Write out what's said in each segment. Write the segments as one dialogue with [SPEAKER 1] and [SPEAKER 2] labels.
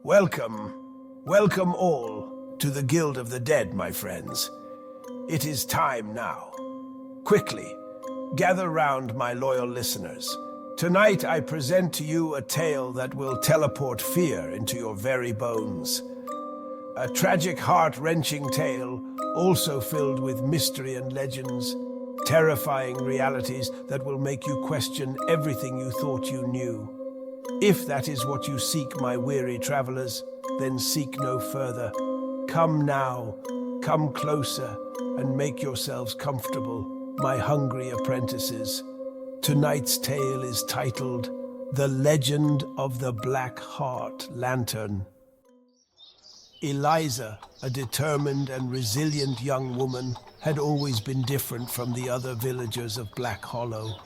[SPEAKER 1] Welcome, welcome all to the Guild of the Dead, my friends. It is time now. Quickly, gather round, my loyal listeners. Tonight I present to you a tale that will teleport fear into your very bones. A tragic, heart-wrenching tale, also filled with mystery and legends, terrifying realities that will make you question everything you thought you knew. If that is what you seek, my weary travelers, then seek no further. Come now, come closer, and make yourselves comfortable, my hungry apprentices. Tonight's tale is titled, The Legend of the Black Heart Lantern. Eliza, a determined and resilient young woman, had always been different from the other villagers of Black Hollow.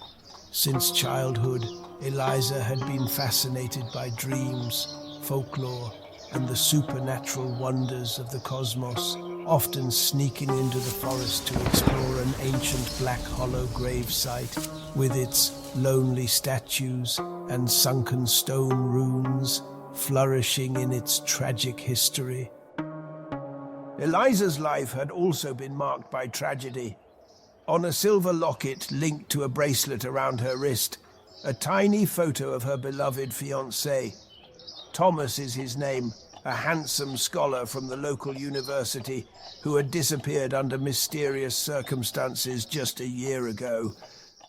[SPEAKER 1] Since childhood, Eliza had been fascinated by dreams, folklore, and the supernatural wonders of the cosmos, often sneaking into the forest to explore an ancient Black Hollow gravesite with its lonely statues and sunken stone runes flourishing in its tragic history. Eliza's life had also been marked by tragedy. On a silver locket linked to a bracelet around her wrist, a tiny photo of her beloved fiancé. Thomas is his name, a handsome scholar from the local university who had disappeared under mysterious circumstances just a year ago.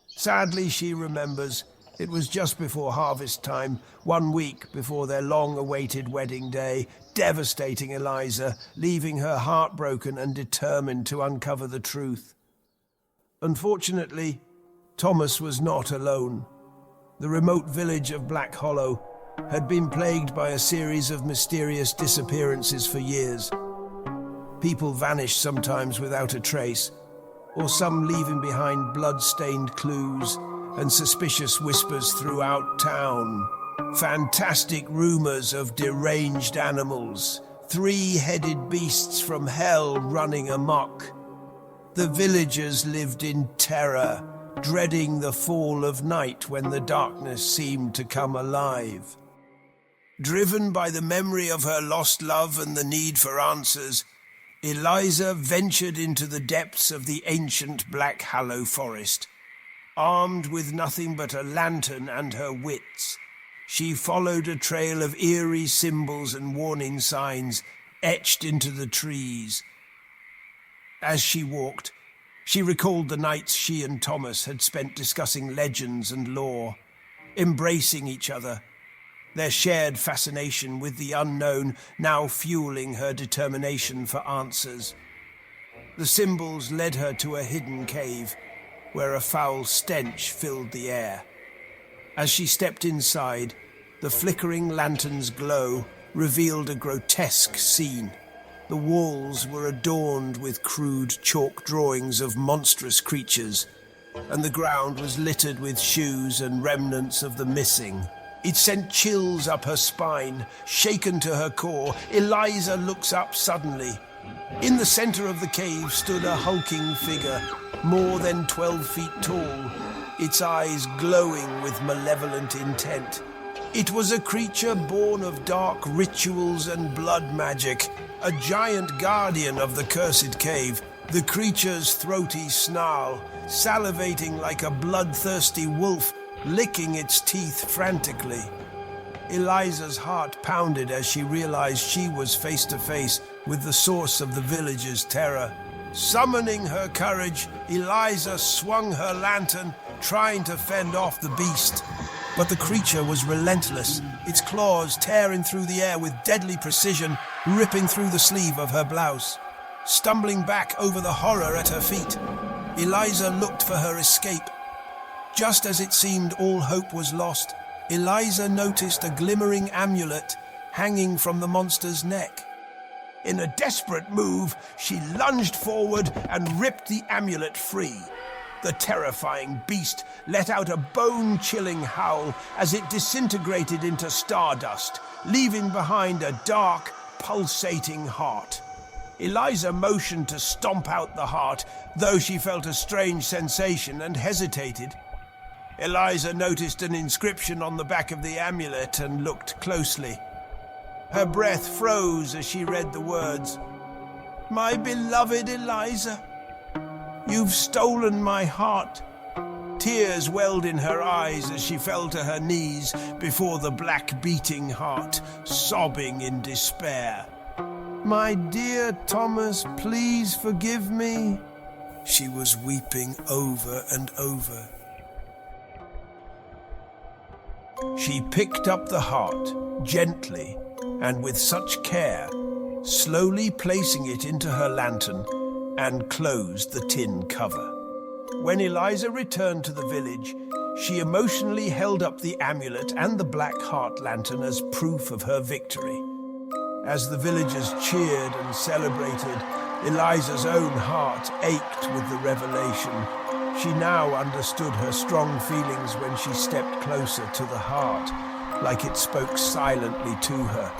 [SPEAKER 1] Sadly, she remembers, it was just before harvest time, 1 week before their long-awaited wedding day, devastating Eliza, leaving her heartbroken and determined to uncover the truth. Unfortunately, Thomas was not alone. The remote village of Black Hollow had been plagued by a series of mysterious disappearances for years. People vanished sometimes without a trace, or some leaving behind blood-stained clues and suspicious whispers throughout town. Fantastic rumors of deranged animals, three-headed beasts from hell running amok. The villagers lived in terror, dreading the fall of night when the darkness seemed to come alive. Driven by the memory of her lost love and the need for answers, Eliza ventured into the depths of the ancient Black Hollow forest. Armed with nothing but a lantern and her wits, she followed a trail of eerie symbols and warning signs etched into the trees. As she walked, she recalled the nights she and Thomas had spent discussing legends and lore, embracing each other, their shared fascination with the unknown now fueling her determination for answers. The symbols led her to a hidden cave, where a foul stench filled the air. As she stepped inside, the flickering lantern's glow revealed a grotesque scene. The walls were adorned with crude chalk drawings of monstrous creatures, and the ground was littered with shoes and remnants of the missing. It sent chills up her spine. Shaken to her core, Eliza looks up suddenly. In the center of the cave stood a hulking figure, more than 12 feet tall, its eyes glowing with malevolent intent. It was a creature born of dark rituals and blood magic, a giant guardian of the cursed cave, the creature's throaty snarl, salivating like a bloodthirsty wolf, licking its teeth frantically. Eliza's heart pounded as she realized she was face to face with the source of the village's terror. Summoning her courage, Eliza swung her lantern, trying to fend off the beast. But the creature was relentless, its claws tearing through the air with deadly precision, ripping through the sleeve of her blouse. Stumbling back over the horror at her feet, Eliza looked for her escape. Just as it seemed all hope was lost, Eliza noticed a glimmering amulet hanging from the monster's neck. In a desperate move, she lunged forward and ripped the amulet free. The terrifying beast let out a bone-chilling howl as it disintegrated into stardust, leaving behind a dark, pulsating heart. Eliza motioned to stomp out the heart, though she felt a strange sensation and hesitated. Eliza noticed an inscription on the back of the amulet and looked closely. Her breath froze as she read the words. "My beloved Eliza, you've stolen my heart." Tears welled in her eyes as she fell to her knees before the black beating heart, sobbing in despair. "My dear Thomas, please forgive me." She was weeping over and over. She picked up the heart, gently and with such care, slowly placing it into her lantern, and closed the tin cover. When Eliza returned to the village, she emotionally held up the amulet and the black heart lantern as proof of her victory. As the villagers cheered and celebrated, Eliza's own heart ached with the revelation. She now understood her strong feelings when she stepped closer to the heart, like it spoke silently to her.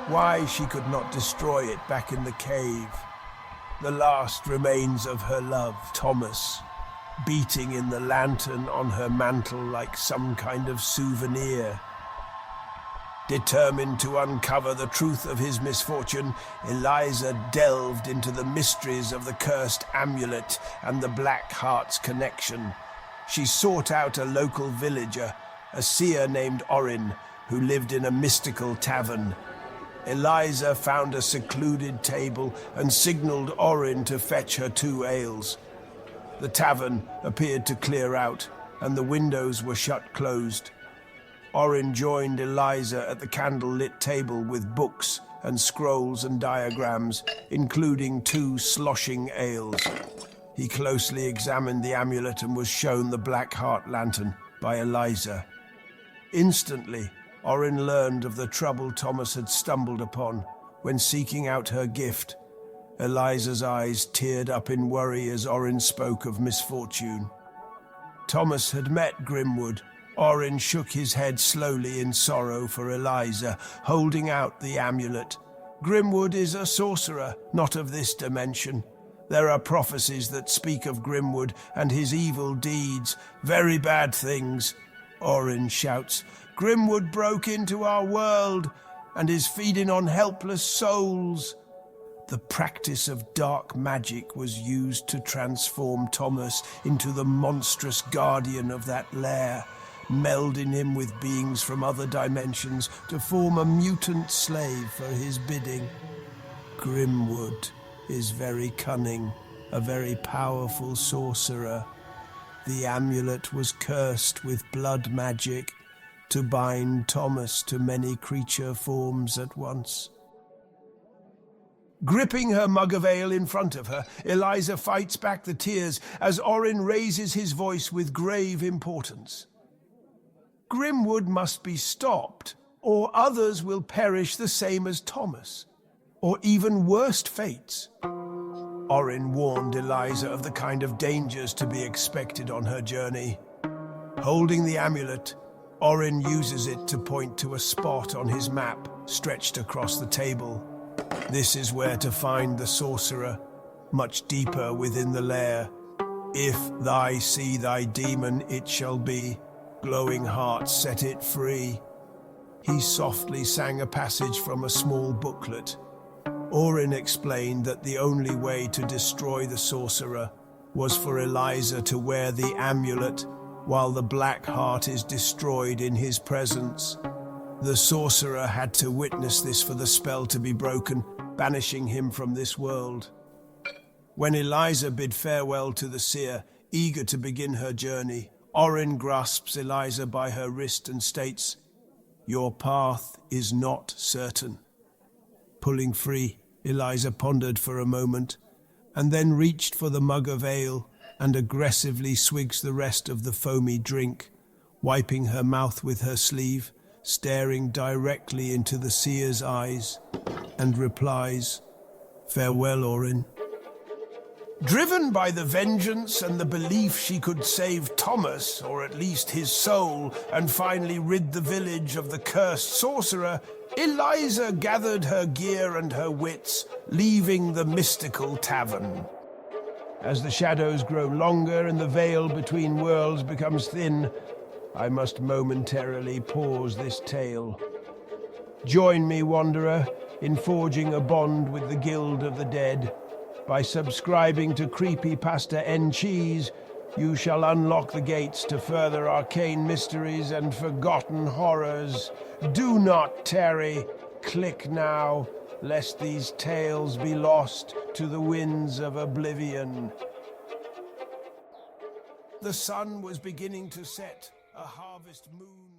[SPEAKER 1] Why she could not destroy it back in the cave. The last remains of her love, Thomas, beating in the lantern on her mantle like some kind of souvenir. Determined to uncover the truth of his misfortune, Eliza delved into the mysteries of the cursed amulet and the Black Heart's connection. She sought out a local villager, a seer named Orin, who lived in a mystical tavern. Eliza found a secluded table and signaled Orin to fetch her 2 ales. The tavern appeared to clear out, and the windows were shut closed. Orin joined Eliza at the candle-lit table with books and scrolls and diagrams, including 2 sloshing ales. He closely examined the amulet and was shown the Black Heart lantern by Eliza. Instantly, Orin learned of the trouble Thomas had stumbled upon when seeking out her gift. Eliza's eyes teared up in worry as Orin spoke of misfortune. Thomas had met Grimwood. Orin shook his head slowly in sorrow for Eliza, holding out the amulet. "Grimwood is a sorcerer, not of this dimension. There are prophecies that speak of Grimwood and his evil deeds, very bad things." Orin shouts, "Grimwood broke into our world and is feeding on helpless souls." The practice of dark magic was used to transform Thomas into the monstrous guardian of that lair, melding him with beings from other dimensions to form a mutant slave for his bidding. Grimwood is very cunning, a very powerful sorcerer. The amulet was cursed with blood magic to bind Thomas to many creature forms at once. Gripping her mug of ale in front of her, Eliza fights back the tears as Orin raises his voice with grave importance. "Grimwood must be stopped, or others will perish the same as Thomas, or even worse fates." Orin warned Eliza of the kind of dangers to be expected on her journey. Holding the amulet, Orin uses it to point to a spot on his map stretched across the table. This is where to find the sorcerer, much deeper within the lair. "If thy see thy demon, it shall be. Glowing heart, set it free." He softly sang a passage from a small booklet. Orin explained that the only way to destroy the sorcerer was for Eliza to wear the amulet while the Black Heart is destroyed in his presence. The sorcerer had to witness this for the spell to be broken, banishing him from this world. When Eliza bid farewell to the seer, eager to begin her journey, Orin grasps Eliza by her wrist and states, "Your path is not certain." Pulling free, Eliza pondered for a moment, and then reached for the mug of ale and aggressively swigs the rest of the foamy drink, wiping her mouth with her sleeve, staring directly into the seer's eyes, and replies, "Farewell, Orin." Driven by the vengeance and the belief she could save Thomas, or at least his soul, and finally rid the village of the cursed sorcerer, Eliza gathered her gear and her wits, leaving the mystical tavern. As the shadows grow longer and the veil between worlds becomes thin, I must momentarily pause this tale. Join me, Wanderer, in forging a bond with the Guild of the Dead. By subscribing to Creepypasta N Cheese, you shall unlock the gates to further arcane mysteries and forgotten horrors. Do not tarry. Click now, lest these tales be lost to the winds of oblivion. The sun was beginning to set, a harvest moon